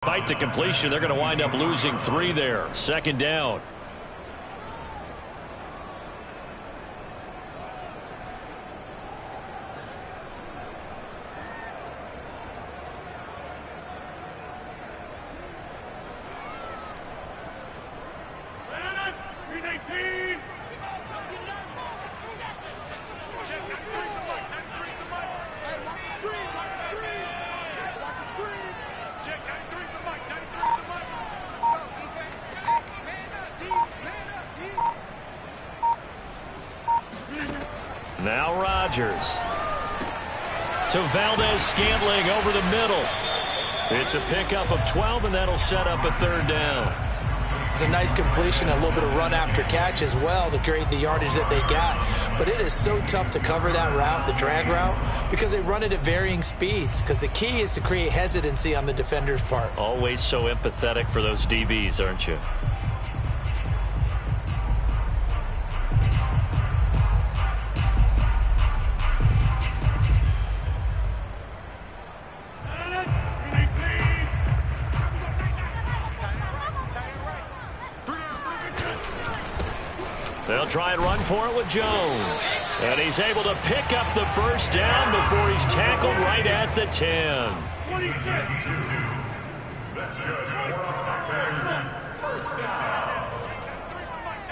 Despite the completion, they're going to wind up losing 3 there. Second down. Now Rodgers to Valdez-Scantling over the middle. It's a pickup of 12, and that'll set up a third down. It's a nice completion, a little bit of run after catch as well to create the yardage that they got. But it is so tough to cover that route, the drag route, because they run it at varying speeds. Because the key is to create hesitancy on the defender's part. Always so empathetic for those DBs, aren't you? They'll try and run for it with Jones. And he's able to pick up the first down before he's tackled right at the 10. That's good. First down.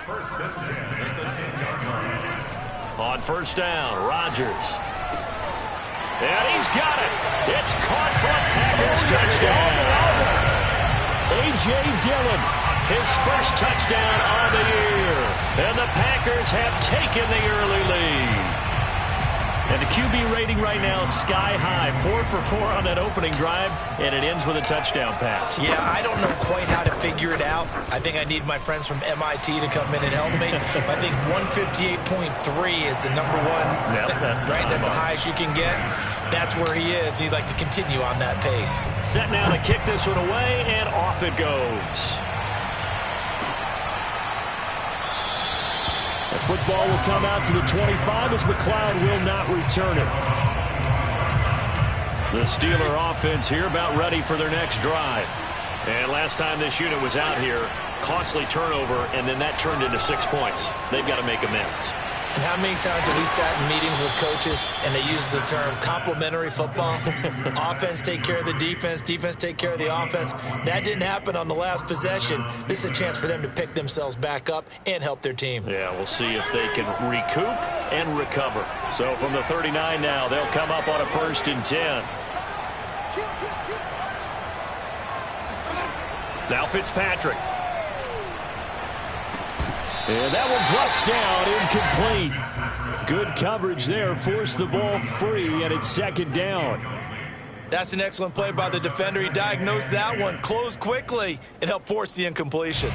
First and 10 at the 10-yard line. On first down, Rodgers. And he's got it. It's caught for a Packers touchdown. A.J. Dillon, his first touchdown on the year. And the Packers have taken the early lead. And the QB rating right now is sky high. 4 for 4 on that opening drive, and it ends with a touchdown pass. Yeah, I don't know quite how to figure it out. I think I need my friends from MIT to come in and help me. I think 158.3 is the number one. Yep, that's the right. That's the number. highest you can get. That's where he is. He'd like to continue on that pace. Set now to kick this one away, and off it goes. The football will come out to the 25 as McLeod will not return it. The Steeler offense here about ready for their next drive. And last time this unit was out here, costly turnover, and then that turned into 6 points. They've got to make amends. And how many times have we sat in meetings with coaches and they use the term complementary football? Offense take care of the defense, defense take care of the offense. That didn't happen on the last possession. This is a chance for them to pick themselves back up and help their team. Yeah, we'll see if they can recoup and recover. So from the 39 now, they'll come up on a 1st and 10. Now Fitzpatrick. And that one drops down, incomplete. Good coverage there, forced the ball free, and it's 2nd down. That's an excellent play by the defender. He diagnosed that one, closed quickly, and helped force the incompletion.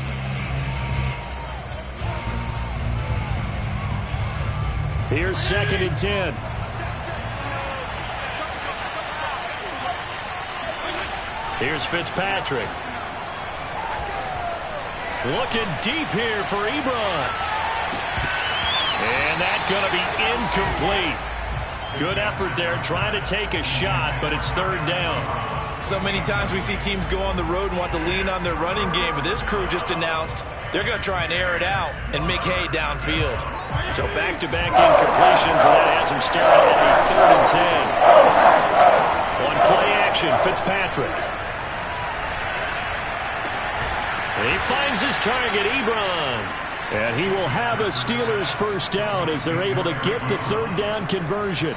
Here's 2nd and 10. Here's Fitzpatrick. Looking deep here for Ebron. And that's going to be incomplete. Good effort there, trying to take a shot, but it's 3rd down. So many times we see teams go on the road and want to lean on their running game, but this crew just announced they're going to try and air it out and make hay downfield. So back-to-back incompletions, and that has them staring at a 3rd and 10. On play action, Fitzpatrick. He finds his target, Ebron. And he will have a Steelers first down as they're able to get the 3rd down conversion.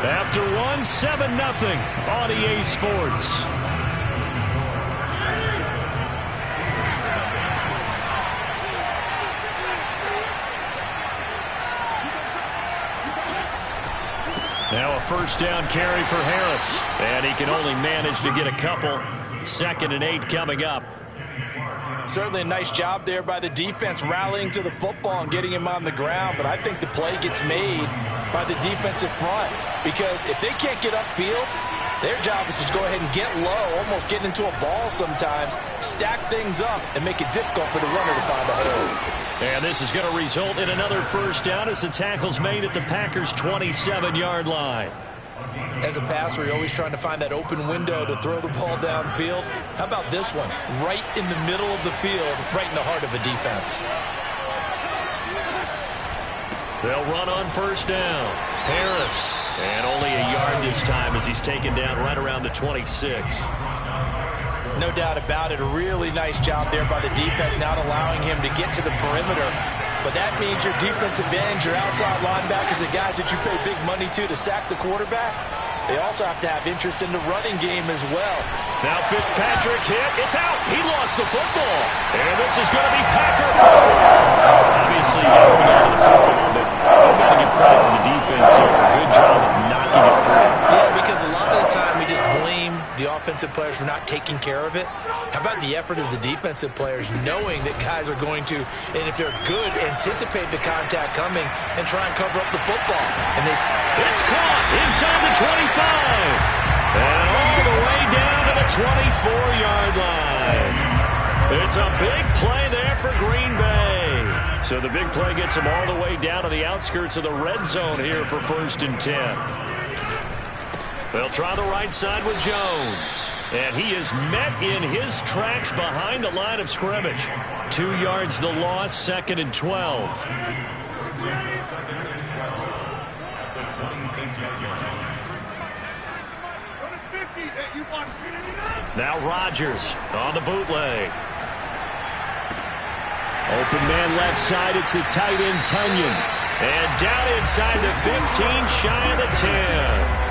After one, 7-0 on EA Sports. Now a 1st down carry for Harris. And he can only manage to get a couple. 2nd and 8 coming up. Certainly a nice job there by the defense rallying to the football and getting him on the ground. But I think the play gets made by the defensive front. Because if they can't get upfield, their job is to go ahead and get low, almost getting into a ball sometimes, stack things up, and make it difficult for the runner to find a hole. And this is going to result in another 1st down as the tackle's made at the Packers' 27-yard line. As a passer, you're always trying to find that open window to throw the ball downfield. How about this one? Right in the middle of the field, right in the heart of a defense. They'll run on first down. Harris. And only a yard this time as he's taken down right around the 26. No doubt about it. A really nice job there by the defense, not allowing him to get to the perimeter. But that means your defensive ends, your outside linebackers, the guys that you pay big money to sack the quarterback, they also have to have interest in the running game as well. Now Fitzpatrick hit. It's out. He lost the football. And this is going to be Packer football. Obviously, you got to hold on to the football, but you've got to give credit to the defense here. A good job of knocking it free. Yeah, because a lot of the time we just blame the offensive players for not taking care of it. How about the effort of the defensive players knowing that guys are going to, and if they're good, anticipate the contact coming and try and cover up the football. And it's caught inside the 25. And all the way down to the 24-yard line. It's a big play there for Green Bay. So the big play gets them all the way down to the outskirts of the red zone here for 1st and 10. They'll try the right side with Jones. And he is met in his tracks behind the line of scrimmage. 2 yards the loss, 2nd and 12. Now Rodgers on the bootleg. Open man left side, it's the tight end Tunyon. And down inside the 15, shy of the 10.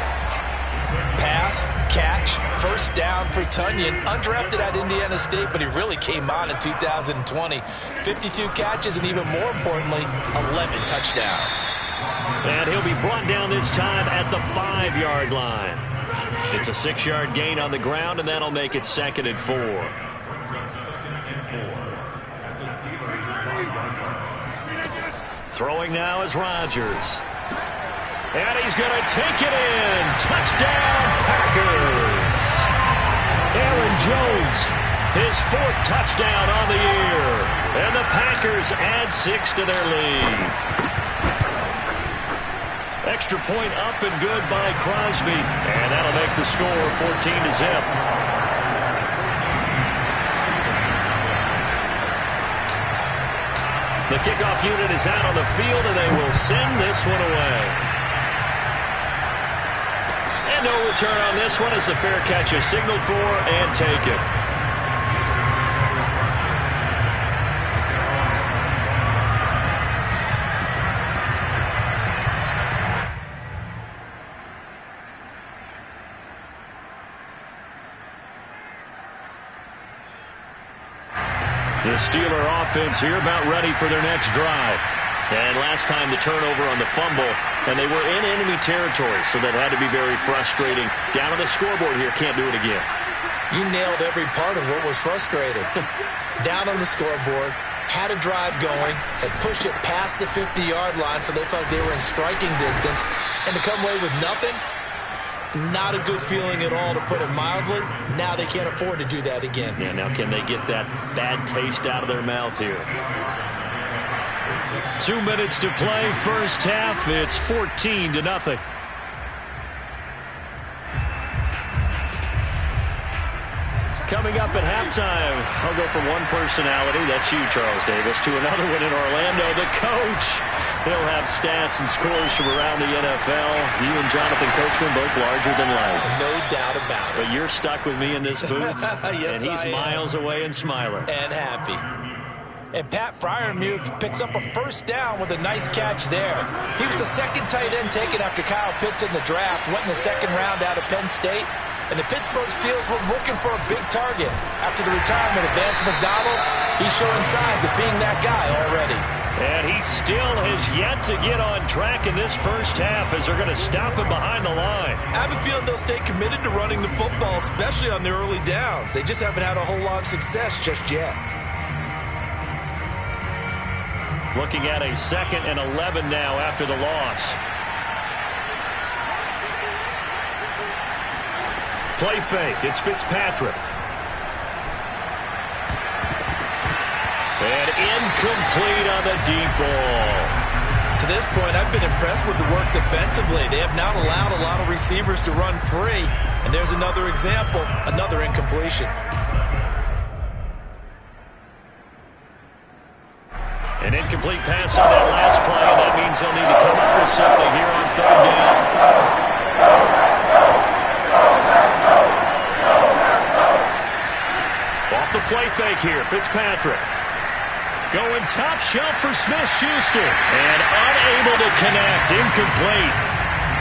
Pass, catch, first down for Tunyon. Undrafted at Indiana State, but he really came on in 2020. 52 catches, and even more importantly, 11 touchdowns. And he'll be brought down this time at the 5-yard line. It's a 6-yard gain on the ground, and that'll make it 2nd and 4. Throwing now is Rodgers. And he's going to take it in. Touchdown, Packers. Aaron Jones, his 4th touchdown on the year. And the Packers add 6 to their lead. Extra point up and good by Crosby. And that'll make the score 14-0. The kickoff unit is out on the field, and they will send this one away. And no return on this one as the fair catch is signaled for and taken. The Steeler offense here about ready for their next drive. And last time the turnover on the fumble, and they were in enemy territory, so that had to be very frustrating. Down on the scoreboard here, can't do it again. You nailed every part of what was frustrating. Down on the scoreboard, had a drive going, had pushed it past the 50-yard line, so they felt they were in striking distance, and to come away with nothing, not a good feeling at all, to put it mildly. Now they can't afford to do that again. Yeah, now can they get that bad taste out of their mouth here? 2 minutes to play, first half. It's 14-0. Coming up at halftime, I'll go from one personality, that's you, Charles Davis, to another one in Orlando, the coach. He'll have stats and scores from around the NFL. You and Jonathan Coachman both larger than life. No doubt about it. But you're stuck with me in this booth, yes, and he's miles away and smiling. And happy. And Pat Freiermuth picks up a first down with a nice catch there. He was the 2nd tight end taken after Kyle Pitts in the draft. Went in the 2nd round out of Penn State. And the Pittsburgh Steelers were looking for a big target. After the retirement of Vance McDonald, he's showing signs of being that guy already. And he still has yet to get on track in this first half as they're going to stop him behind the line. I have a feeling they'll stay committed to running the football, especially on the early downs. They just haven't had a whole lot of success just yet. Looking at a 2nd and 11 now after the loss. Play fake. It's Fitzpatrick. And incomplete on the deep ball. To this point, I've been impressed with the work defensively. They have not allowed a lot of receivers to run free. And there's another example, another incompletion. An incomplete pass on that last play, and that means they'll need to come up with something here on third down. Off the play fake here, Fitzpatrick. Going top shelf for Smith-Schuster. And unable to connect. Incomplete.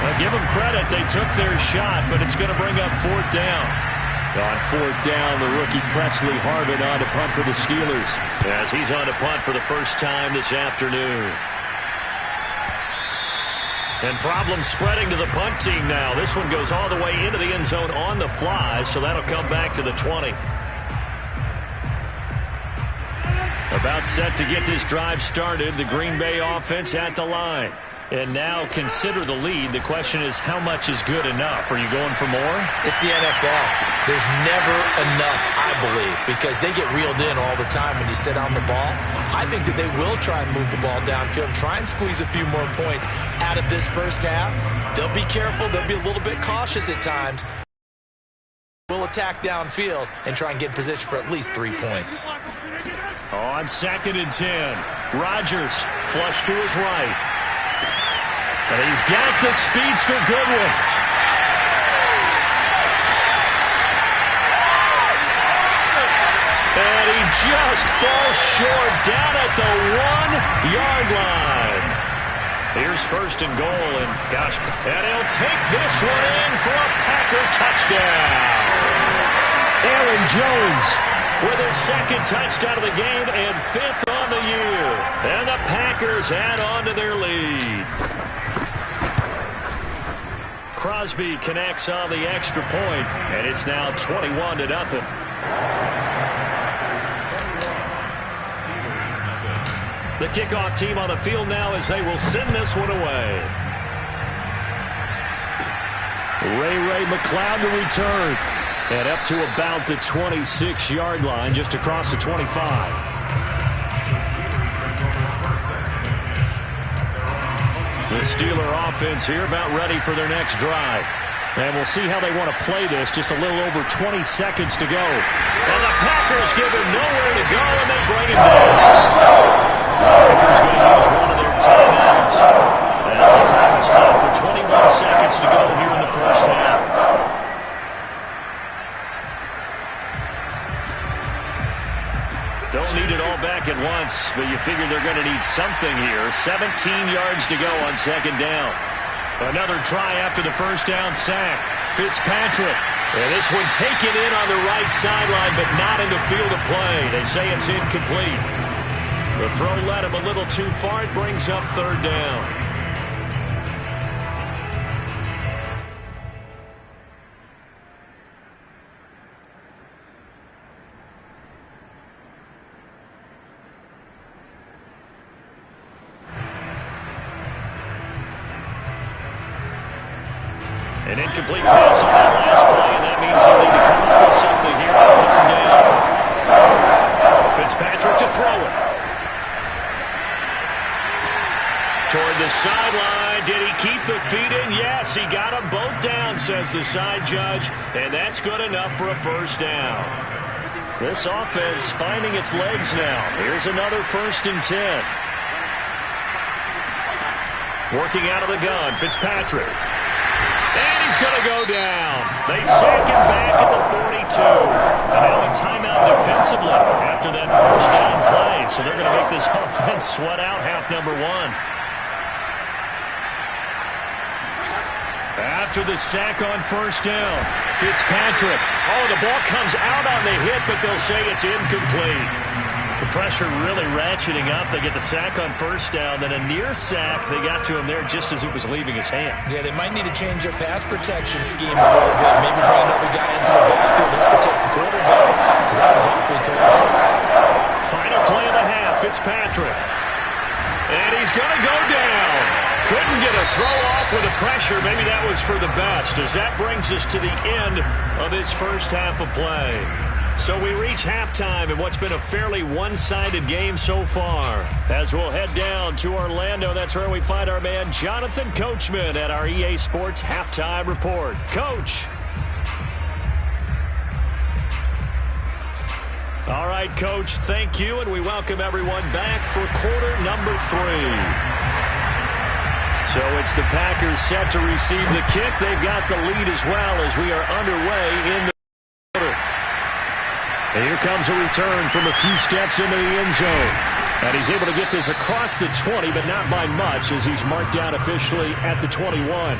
Well, give them credit. They took their shot, but it's going to bring up fourth down. On fourth down, the rookie Presley Harvin on to punt for the Steelers, as he's on to punt for the first time this afternoon. And problems spreading to the punt team now. This one goes all the way into the end zone on the fly, so that'll come back to the 20. About set to get this drive started. The Green Bay offense at the line. And now consider the lead. The question is, how much is good enough? Are you going for more? It's the NFL. There's never enough, I believe, because they get reeled in all the time when you sit on the ball. I think that they will try and move the ball downfield, try and squeeze a few more points out of this first half. They'll be careful. They'll be a little bit cautious at times. We'll attack downfield and try and get in position for at least 3 points. On 2nd and 10, Rodgers flush to his right. And he's got the speedster Goodwin. And he just falls short down at the 1-yard line. Here's first and goal, and gosh, and he'll take this one in for a Packer touchdown. Aaron Jones with his second touchdown of the game and 5th on the year. And the Packers add on to their lead. Crosby connects on the extra point, and it's now 21-0. The kickoff team on the field now as they will send this one away. Ray McLeod to return. And up to about the 26-yard line, just across the 25. The Steeler offense here about ready for their next drive. And we'll see how they want to play this. Just a little over 20 seconds to go. And the Packers give him nowhere to go, and they bring him down. The Packers going to use one of their timeouts. As the clock is stopped with 21 seconds to go here in the first half. Don't need it all back at once, but you figure they're going to need something here. 17 yards to go on 2nd down. Another try after the first down sack. Fitzpatrick. And this one taken in on the right sideline, but not in the field of play. They say it's incomplete. The throw led him a little too far. It brings up 3rd down. An incomplete pass on that last play, and that means they'll need to come up with something here on 3rd down. Fitzpatrick to throw it. Toward the sideline. Did he keep the feet in? Yes, he got them both down, says the side judge, and that's good enough for a first down. This offense finding its legs now. Here's another 1st and 10. Working out of the gun, Fitzpatrick. And he's going to go down. They sack him back at the 42. And now a timeout defensively after that first down play. So they're going to make this offense sweat out half number 1. After the sack on first down, Fitzpatrick. Oh, the ball comes out on the hit, but they'll say it's incomplete. The pressure really ratcheting up. They get the sack on first down, then a near sack. They got to him there just as it was leaving his hand. Yeah, they might need to change their pass protection scheme a little bit. Maybe bring another guy into the backfield to protect the quarterback, because that was awfully close. Final play of the half, Fitzpatrick. And he's going to go down. Couldn't get a throw off with the pressure. Maybe that was for the best, as that brings us to the end of this first half of play. So we reach halftime in what's been a fairly one-sided game so far. As we'll head down to Orlando, that's where we find our man Jonathan Coachman at our EA Sports Halftime Report. Coach. All right, Coach, thank you, and we welcome everyone back for quarter number 3. So it's the Packers set to receive the kick. They've got the lead as well as we are underway in the quarter. And here comes a return from a few steps into the end zone. And he's able to get this across the 20, but not by much as he's marked down officially at the 21.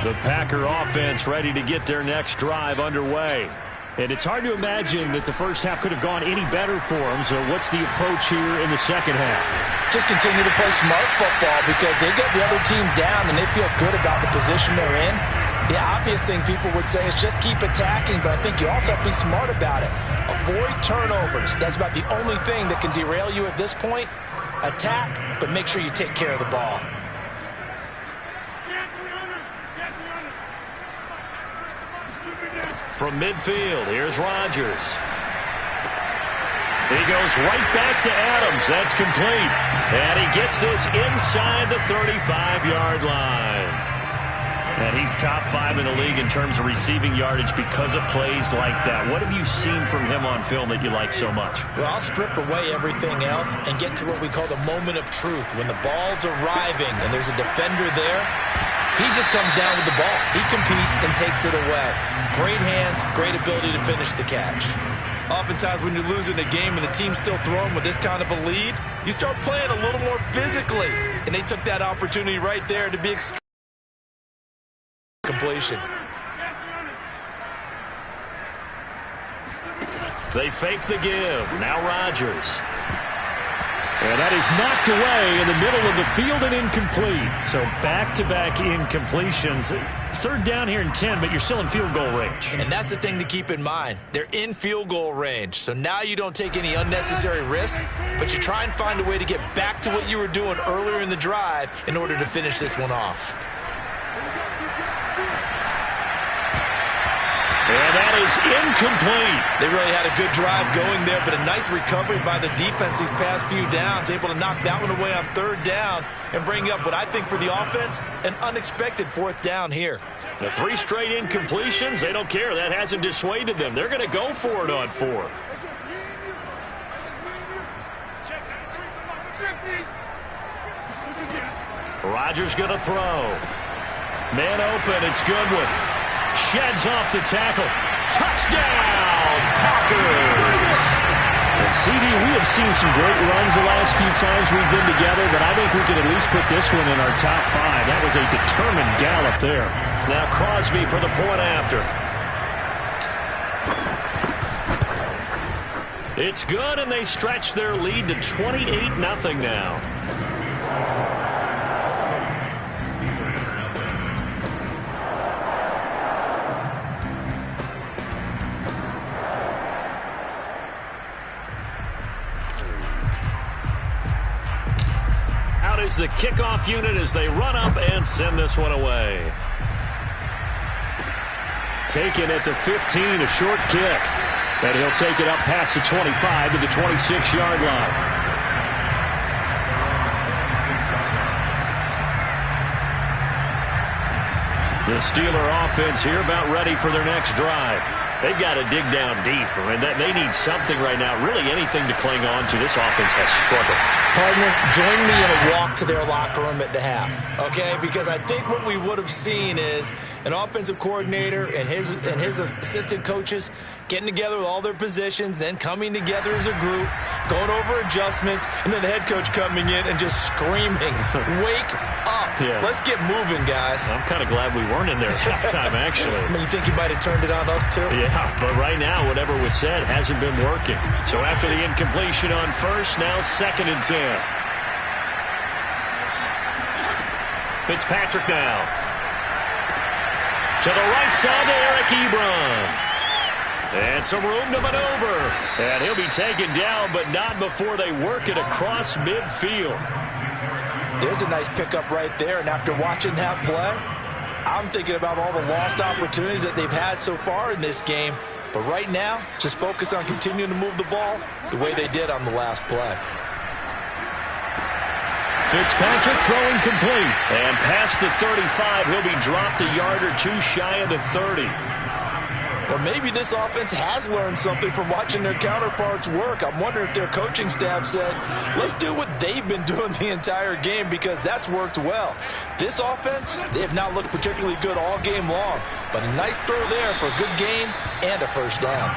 The Packer offense ready to get their next drive underway. And it's hard to imagine that the first half could have gone any better for them. So what's the approach here in the second half? Just continue to play smart football because they get the other team down and they feel good about the position they're in. The obvious thing people would say is just keep attacking, but I think you also have to be smart about it. Avoid turnovers. That's about the only thing that can derail you at this point. Attack, but make sure you take care of the ball. From midfield, here's Rodgers. He goes right back to Adams. That's complete. And he gets this inside the 35-yard line. And he's top 5 in the league in terms of receiving yardage because of plays like that. What have you seen from him on film that you like so much? Well, I'll strip away everything else and get to what we call the moment of truth. When the ball's arriving and there's a defender there, he just comes down with the ball. He competes and takes it away. Great hands, great ability to finish the catch. Oftentimes when you're losing a game and the team's still throwing with this kind of a lead, you start playing a little more physically. And they took that opportunity right there to be extreme. Completion. They fake the give. Now Rodgers. And that is knocked away in the middle of the field and incomplete. So back-to-back incompletions. Third down here in 10, but you're still in field goal range. And that's the thing to keep in mind. They're in field goal range. So now you don't take any unnecessary risks, but you try and find a way to get back to what you were doing earlier in the drive in order to finish this one off. And that is incomplete. They really had a good drive going there, but a nice recovery by the defense these past few downs, able to knock that one away on third down and bring up what I think for the offense, an unexpected fourth down here. The 3 straight incompletions, they don't care. That hasn't dissuaded them. They're going to go for it on fourth. Rodgers going to throw. Man open, it's Goodwin. Sheds off the tackle. Touchdown, Packers! And CD, we have seen some great runs the last few times we've been together, but I think we can at least put this one in our top 5. That was a determined gallop there. Now Crosby for the point after. It's good, and they stretch their lead to 28-0 now. Is the kickoff unit as they run up and send this one away. Taken at the 15, a short kick. And he'll take it up past the 25 to the 26-yard line. The Steeler offense here about ready for their next drive. They've got to dig down deep. I mean, they need something right now, really anything to cling on to. This offense has struggled. Partner, join me in a walk to their locker room at the half, okay? Because I think what we would have seen is an offensive coordinator and his assistant coaches getting together with all their positions, then coming together as a group, going over adjustments, and then the head coach coming in and just screaming, wake up. Yeah. Let's get moving, guys. I'm kind of glad we weren't in there at halftime, actually. I mean, you think you might have turned it on us, too? Yeah, but right now, whatever was said hasn't been working. So after the incompletion on first, now 2nd and 10. Fitzpatrick now. To the right side to Eric Ebron. And some room to maneuver. And he'll be taken down, but not before they work it across midfield. There's a nice pickup right there, and after watching that play, I'm thinking about all the lost opportunities that they've had so far in this game. But right now, just focus on continuing to move the ball the way they did on the last play. Fitzpatrick throwing complete. And past the 35, he'll be dropped a yard or two shy of the 30. But maybe this offense has learned something from watching their counterparts work. I'm wondering if their coaching staff said, let's do what they've been doing the entire game, because that's worked well. This offense, they have not looked particularly good all game long. But a nice throw there for a good gain and a first down.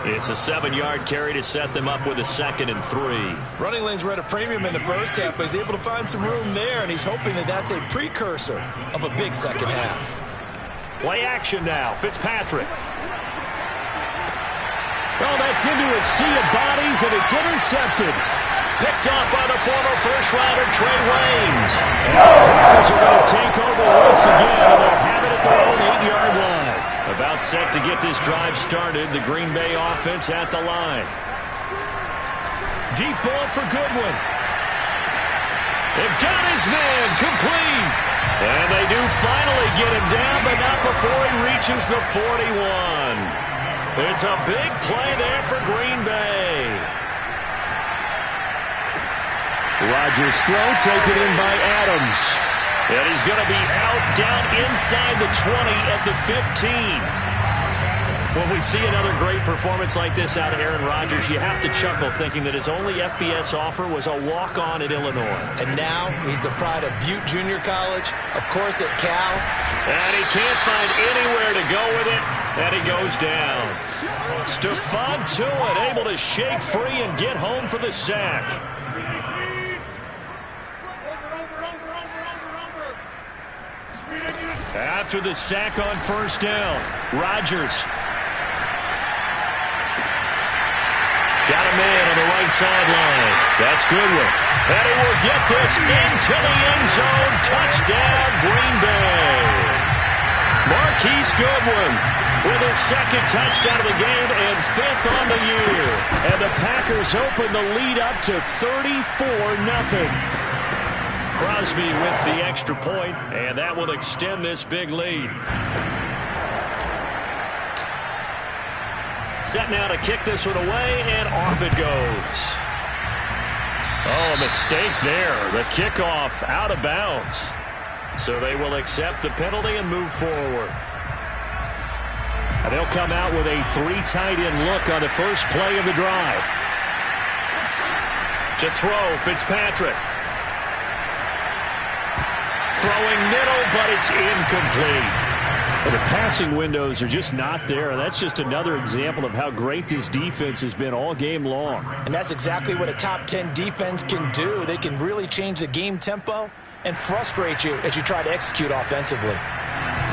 It's a 7-yard carry to set them up with a 2nd and 3. Running lanes were at a premium in the first half, but he's able to find some room there, and he's hoping that that's a precursor of a big second half. Play action now. Fitzpatrick. Well, that's into a sea of bodies, and it's intercepted. Picked off by the former first-rounder, Trey Waynes. And the Packers are going to take over once again, and they'll have it at their own 8-yard line. About set to get this drive started. The Green Bay offense at the line. Deep ball for Goodwin. They've got his man complete. And they do finally get him down, but not before he reaches the 41. It's a big play there for Green Bay. Rodgers' throw taken in by Adams. And he's going to be out down inside the 20 at the 15. When we see another great performance like this out of Aaron Rodgers, you have to chuckle thinking that his only FBS offer was a walk-on at Illinois. And now he's the pride of Butte Junior College, of course at Cal. And he can't find anywhere to go with it, and he goes down. Stephon Tuitt able to shake free and get home for the sack. After the sack on first down, Rodgers got a man on the right sideline. That's Goodwin. And he will get this into the end zone. Touchdown, Green Bay. Marquise Goodwin with his 2nd touchdown of the game and 5th on the year. And the Packers open the lead up to 34-0. Crosby with the extra point, and that will extend this big lead. Set now to kick this one away, and off it goes. Oh, a mistake there. The kickoff out of bounds. So they will accept the penalty and move forward. And they'll come out with a 3 tight end look on the first play of the drive. To throw, Fitzpatrick. Throwing middle, but it's incomplete. But the passing windows are just not there. That's just another example of how great this defense has been all game long. And that's exactly what a top 10 defense can do. They can really change the game tempo and frustrate you as you try to execute offensively.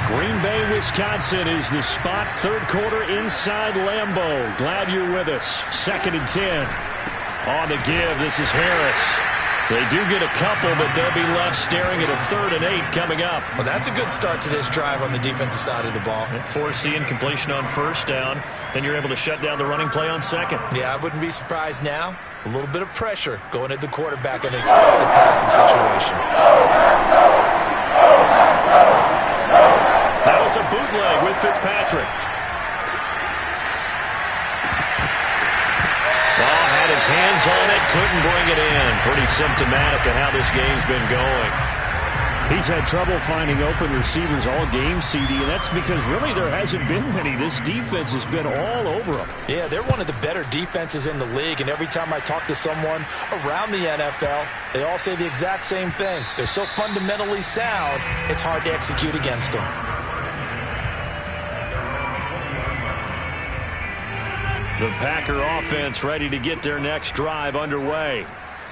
Green Bay, Wisconsin is the spot. 3rd quarter inside Lambeau. Glad you're with us. 2nd and 10. On the give, this is Harris. They do get a couple, but they'll be left staring at a 3rd and 8 coming up. Well, that's a good start to this drive on the defensive side of the ball. Force incompletion on first down. Then you're able to shut down the running play on 2nd. Yeah, I wouldn't be surprised now. A little bit of pressure going at the quarterback in an expected passing situation. Now it's a bootleg with Fitzpatrick. His hands on it, couldn't bring it in. Pretty symptomatic of how this game's been going. He's had trouble finding open receivers all game, CD, and that's because really there hasn't been many. This defense has been all over them. Yeah, they're one of the better defenses in the league, and every time I talk to someone around the NFL, they all say the exact same thing. They're so fundamentally sound, it's hard to execute against them. The Packer offense ready to get their next drive underway.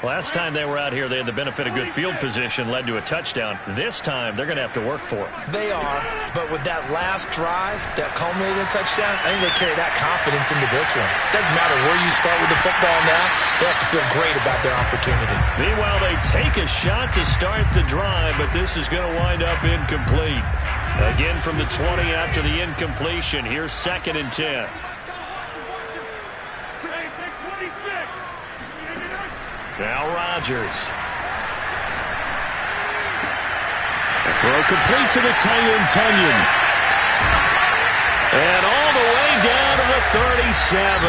Last time they were out here, they had the benefit of good field position, led to a touchdown. This time, they're going to have to work for it. They are, but with that last drive, that culminating touchdown, I think they carry that confidence into this one. Doesn't matter where you start with the football now, they have to feel great about their opportunity. Meanwhile, they take a shot to start the drive, but this is going to wind up incomplete. Again from the 20 after the incompletion. Here's 2nd and 10. Now Rodgers. A Throw complete to the tight end, Tunyon. And all the way down to the 37.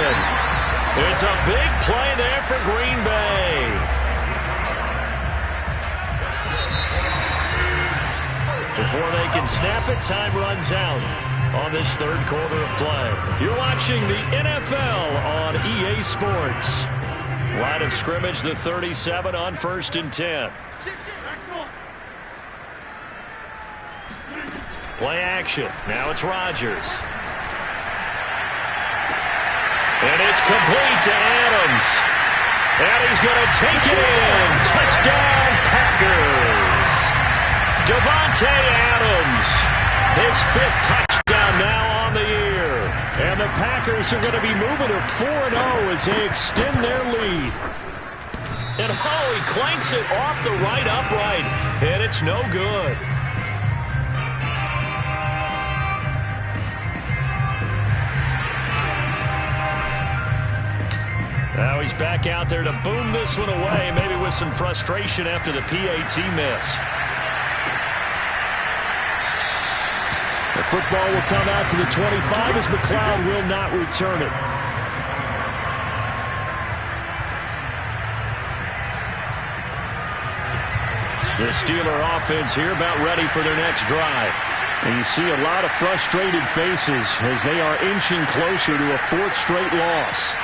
It's a big play there for Green Bay. Before they can snap it, time runs out on this third quarter of play. You're watching the NFL on EA Sports. Line of scrimmage, the 37 on 1st and 10. Play action. Now it's Rodgers. And it's complete to Adams. And he's going to take it in. Touchdown, Packers. Davante Adams. His 5th touchdown now on the year. And the Packers are going to be moving to 4-0 as they extend their lead. And he clanks it off the right upright. And it's no good. Now he's back out there to boom this one away, maybe with some frustration after the PAT miss. The football will come out to the 25 as McLeod will not return it. The Steeler offense here about ready for their next drive. And you see a lot of frustrated faces as they are inching closer to a 4th straight loss.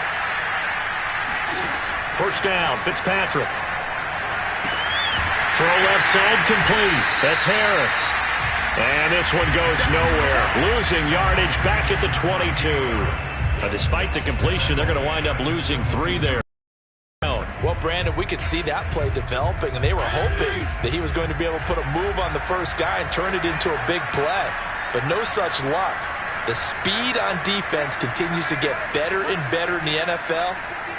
First down, Fitzpatrick. Throw left side complete. That's Harris. And this one goes nowhere. Losing yardage back at the 22. Despite the completion, they're going to wind up losing 3 there. Well, Brandon, we could see that play developing, and they were hoping that he was going to be able to put a move on the first guy and turn it into a big play. But no such luck. The speed on defense continues to get better and better in the NFL.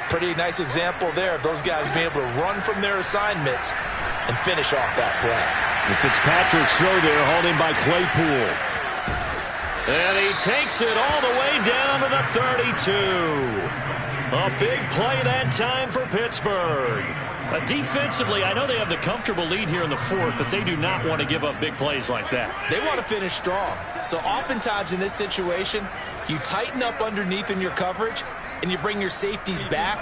Pretty nice example there of those guys being able to run from their assignments and finish off that play. And Fitzpatrick's throw there, hauled in by Claypool. And he takes it all the way down to the 32. A big play that time for Pittsburgh. Defensively, I know they have the comfortable lead here in the 4th, but they do not want to give up big plays like that. They want to finish strong. So oftentimes in this situation, you tighten up underneath in your coverage, and you bring your safeties back.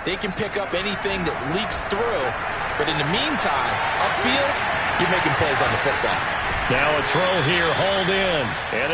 They can pick up anything that leaks through. But in the meantime, upfield, you're making plays on the football. Now a throw here, hauled in. And